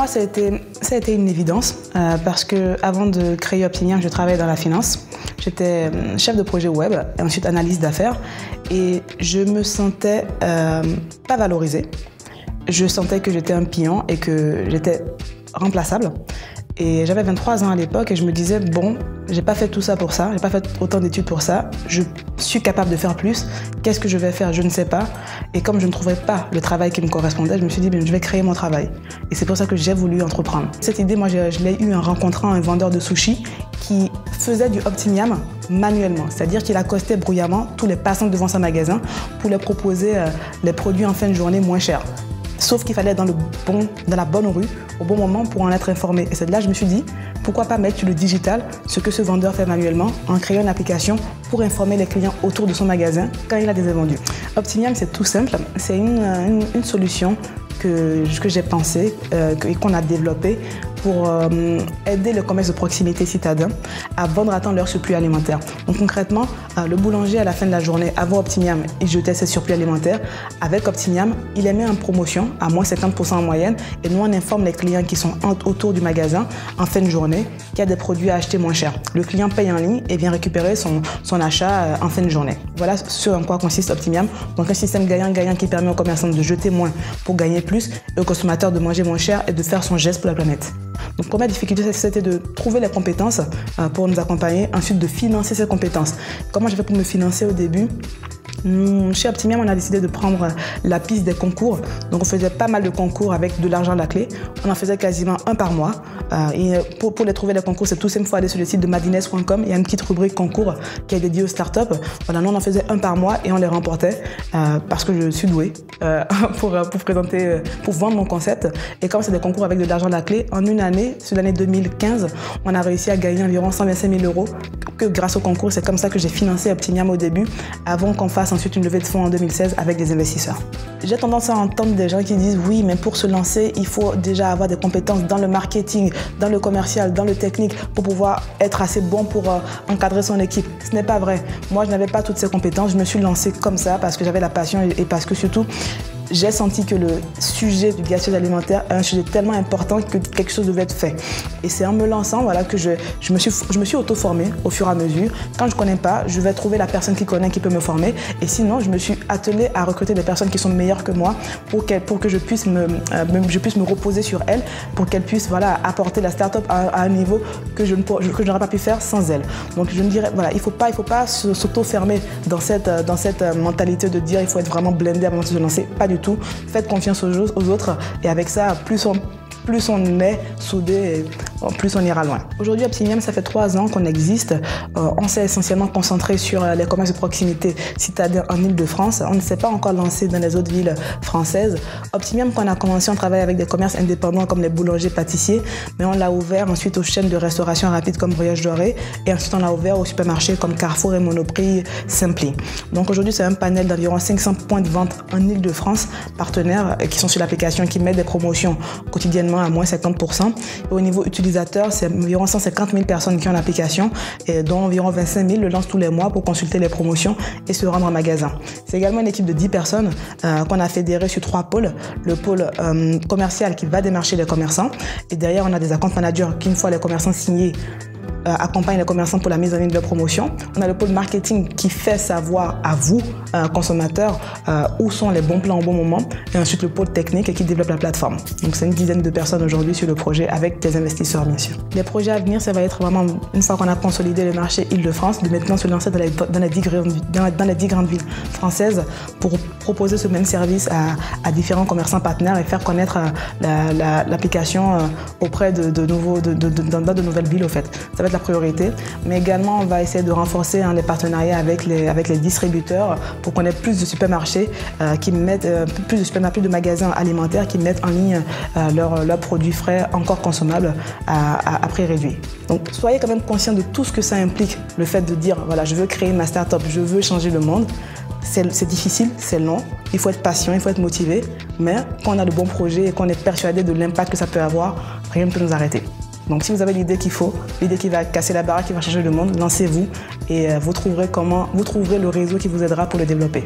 moi, ça a été une évidence parce que avant de créer Optimium, je travaillais dans la finance. J'étais chef de projet web et ensuite analyste d'affaires et je me sentais pas valorisée. Je sentais que j'étais un pion et que j'étais remplaçable. Et j'avais 23 ans à l'époque et je me disais, bon, j'ai pas fait tout ça pour ça, j'ai pas fait autant d'études pour ça, je suis capable de faire plus, qu'est-ce que je vais faire, je ne sais pas. Et comme je ne trouvais pas le travail qui me correspondait, je me suis dit, je vais créer mon travail. Et c'est pour ça que j'ai voulu entreprendre. Cette idée, moi, je l'ai eue en rencontrant un vendeur de sushis qui faisait du Optimium manuellement, c'est-à-dire qu'il accostait bruyamment tous les passants devant son magasin pour leur proposer les produits en fin de journée moins chers. Sauf qu'il fallait être dans la bonne rue, au bon moment pour en être informé. Et c'est de là que je me suis dit, pourquoi pas mettre sur le digital ce que ce vendeur fait manuellement en créant une application pour informer les clients autour de son magasin quand il a des invendus. Optimium, c'est tout simple. C'est une solution que j'ai pensée et qu'on a développée pour aider le commerce de proximité citadin à vendre à temps leur surplus alimentaire. Donc concrètement, le boulanger à la fin de la journée, avant Optimium, il jetait ses surplus alimentaires. Avec Optimium, il les met en promotion à moins 50% en moyenne et nous on informe les clients qui sont autour du magasin en fin de journée qu'il y a des produits à acheter moins cher. Le client paye en ligne et vient récupérer son achat en fin de journée. Voilà ce en quoi consiste Optimium. Donc un système gagnant-gagnant qui permet aux commerçants de jeter moins pour gagner plus et aux consommateurs de manger moins cher et de faire son geste pour la planète. Donc, première difficulté, c'était de trouver les compétences pour nous accompagner, ensuite de financer ces compétences. Comment j'ai fait pour me financer au début ? Chez Optimium, on a décidé de prendre la piste des concours. Donc, on faisait pas mal de concours avec de l'argent à la clé. On en faisait quasiment un par mois. Et pour les trouver, les concours, c'est tout simple. Il faut aller sur le site de madines.com. Il y a une petite rubrique concours qui est dédiée aux startups. Voilà, nous, on en faisait un par mois et on les remportait parce que je suis douée pour vendre mon concept. Et comme c'est des concours avec de l'argent à la clé, en une année, sur l'année 2015, on a réussi à gagner environ 125 000 € que grâce au concours. C'est comme ça que j'ai financé Optimium au début, avant qu'on fasse ensuite une levée de fonds en 2016 avec des investisseurs. J'ai tendance à entendre des gens qui disent oui, mais pour se lancer, il faut déjà avoir des compétences dans le marketing, dans le commercial, dans le technique pour pouvoir être assez bon pour encadrer son équipe. Ce n'est pas vrai. Moi, je n'avais pas toutes ces compétences. Je me suis lancée comme ça parce que j'avais la passion et parce que surtout, j'ai senti que le sujet du gaspillage alimentaire est un sujet tellement important que quelque chose devait être fait. Et c'est en me lançant que je me suis auto-formée au fur et à mesure. Quand je ne connais pas, je vais trouver la personne qui connaît, qui peut me former. Et sinon, je me suis attelée à recruter des personnes qui sont meilleures que moi pour que je puisse me reposer sur elles, pour qu'elles puissent apporter la start-up à un niveau que je n'aurais pas pu faire sans elles. Donc je me dirais, il faut pas s'auto-fermer dans cette mentalité de dire il faut être vraiment blindé avant de se lancer. Pas du tout. Faites confiance aux autres et avec ça, plus on est soudés, plus on ira loin. Aujourd'hui, Optimium, ça fait 3 ans qu'on existe. On s'est essentiellement concentré sur les commerces de proximité citadins en Île-de-France. On ne s'est pas encore lancé dans les autres villes françaises. Optimium, quand on a commencé, on travaille avec des commerces indépendants comme les boulangers, pâtissiers, mais on l'a ouvert ensuite aux chaînes de restauration rapide comme Voyage Doré et ensuite on l'a ouvert aux supermarchés comme Carrefour et Monoprix, Simply. Donc aujourd'hui, c'est un panel d'environ 500 points de vente en Île-de-France, partenaires qui sont sur l'application, qui mettent des promotions quotidiennement à moins 50%. Et au niveau utilisateur, c'est environ 150 000 personnes qui ont l'application, et dont environ 25 000 le lancent tous les mois pour consulter les promotions et se rendre en magasin. C'est également une équipe de 10 personnes qu'on a fédérées sur 3 pôles. Le pôle commercial qui va démarcher les commerçants, et derrière on a des account managers qui, une fois les commerçants signés, accompagne les commerçants pour la mise en ligne de la promotion. On a le pôle marketing qui fait savoir à vous, consommateurs, où sont les bons plans au bon moment. Et ensuite le pôle technique qui développe la plateforme. Donc c'est une dizaine de personnes aujourd'hui sur le projet avec des investisseurs bien sûr. Les projets à venir, ça va être vraiment, une fois qu'on a consolidé le marché Île-de-France, de maintenant se lancer dans les 10 grandes villes françaises pour proposer ce même service à différents commerçants partenaires et faire connaître l'application auprès de nouvelles villes au fait. Ça va être la priorité, mais également on va essayer de renforcer les partenariats avec les distributeurs pour qu'on ait plus de supermarchés qui mettent plus de magasins alimentaires qui mettent en ligne leurs produits frais encore consommables à prix réduit. Donc soyez quand même conscients de tout ce que ça implique, le fait de dire voilà, je veux créer ma start-up, je veux changer le monde. C'est difficile, c'est long, il faut être patient, il faut être motivé, mais quand on a de bons projets et qu'on est persuadé de l'impact que ça peut avoir, rien ne peut nous arrêter. Donc si vous avez l'idée qu'il faut, l'idée qui va casser la baraque, qui va changer le monde, lancez-vous et vous trouverez le réseau qui vous aidera pour le développer.